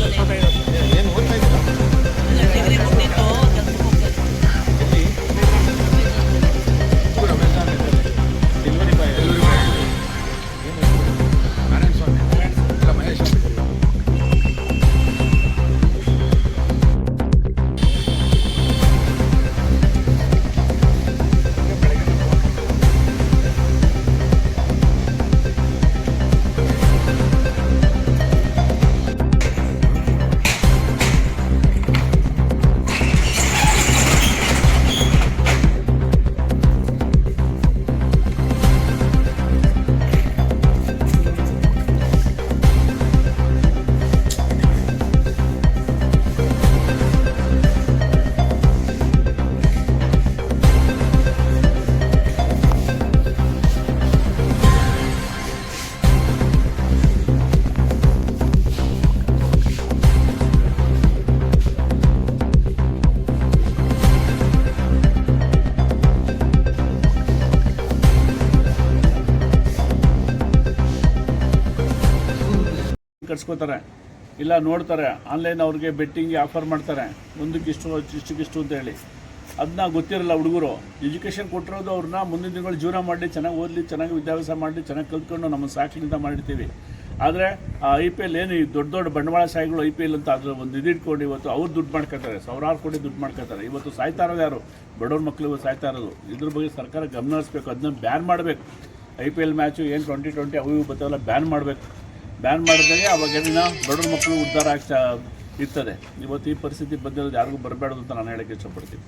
ಏನು ಓದ್ತಾ ಇದ್ದೀರಾ? ಡಿಗ್ರಿ ಮುಗಿದಿತ್ತು, ಕೆಲಸಕ್ಕೆ ಹೋಗ್ತಾ ಇದ್ದೀನಿ. ಎಲ್ಲಿ ಅಮೆಝಾನ್ ಡೆಲಿವರಿ ಬಾಯ್ ಏನು ನಾರಾಯಣ ಸ್ವಾಮಿ ಇಲ್ಲ ಮಹೇಶ್ ಕಟ್ಸ್ಕೋತಾರೆ, ಇಲ್ಲ ನೋಡ್ತಾರೆ ಆನ್ಲೈನ್ ಅವ್ರಿಗೆ ಬೆಟ್ಟಿಂಗ್ಗೆ ಆಫರ್ ಮಾಡ್ತಾರೆ, ಒಂದಕ್ಕೆ ಇಷ್ಟಕ್ಕಿಷ್ಟು ಅಂತ ಹೇಳಿ. ಅದನ್ನ ಗೊತ್ತಿರಲ್ಲ ಹುಡುಗರು. ಎಜುಕೇಷನ್ ಕೊಟ್ಟಿರೋದು ಅವ್ರನ್ನ ಮುಂದಿನ ದಿನಗಳು ಜೀವನ ಮಾಡಿ ಚೆನ್ನಾಗಿ ಓದಲಿ, ಚೆನ್ನಾಗಿ ವಿದ್ಯಾಭ್ಯಾಸ ಮಾಡಲಿ, ಚೆನ್ನಾಗಿ ಕಲ್ತ್ಕೊಂಡು ನಮ್ಮ ಸಾಕ್ಷಿನಿಂದ ಮಾಡಿರ್ತೀವಿ. ಆದರೆ ಆ IPL ಏನು ಈ ದೊಡ್ಡ ದೊಡ್ಡ ಬಂಡವಾಳಶಾಹಿಗಳು IPL ಅಂತ ಅದ್ರ ಒಂದು ಇಟ್ಕೊಂಡು ಇವತ್ತು ಅವ್ರು ದುಡ್ಡು ಮಾಡ್ಕೊತಾರೆ, ಸಾವಿರಾರು ಕೋಟಿ ದುಡ್ಡು ಮಾಡ್ಕೊತಾರೆ. ಇವತ್ತು ಸಾಯ್ತಾ ಇರೋದು ಯಾರು? ಬಡವ್ರ ಮಕ್ಕಳು ಇವತ್ತು ಸಾಯ್ತಾ ಇರೋದು. ಇದ್ರ ಬಗ್ಗೆ ಸರ್ಕಾರ ಗಮನ ಹರಿಸ್ಬೇಕು, ಅದನ್ನ ಬ್ಯಾನ್ ಮಾಡಬೇಕು. IPL ಮ್ಯಾಚು ಏನು 2020 ಅವು ಇವು ಬರ್ತಾವಲ್ಲ ಬ್ಯಾನ್ ಮಾಡಬೇಕು. ಬ್ಯಾನ್ ಮಾಡಿದಾಗ ಅವಾಗೇನಿನ ಬಡವ್ರ ಮಕ್ಕಳು ಉದ್ಧಾರ ಇರ್ತದೆ. ಇವತ್ತು ಈ ಪರಿಸ್ಥಿತಿ ಬಂದಿರೋದು ಯಾರಿಗೂ ಬರಬೇಡದು ಅಂತ ನಾನು ಹೇಳೋಕ್ಕೆ ಇಷ್ಟಪಡ್ತೀನಿ.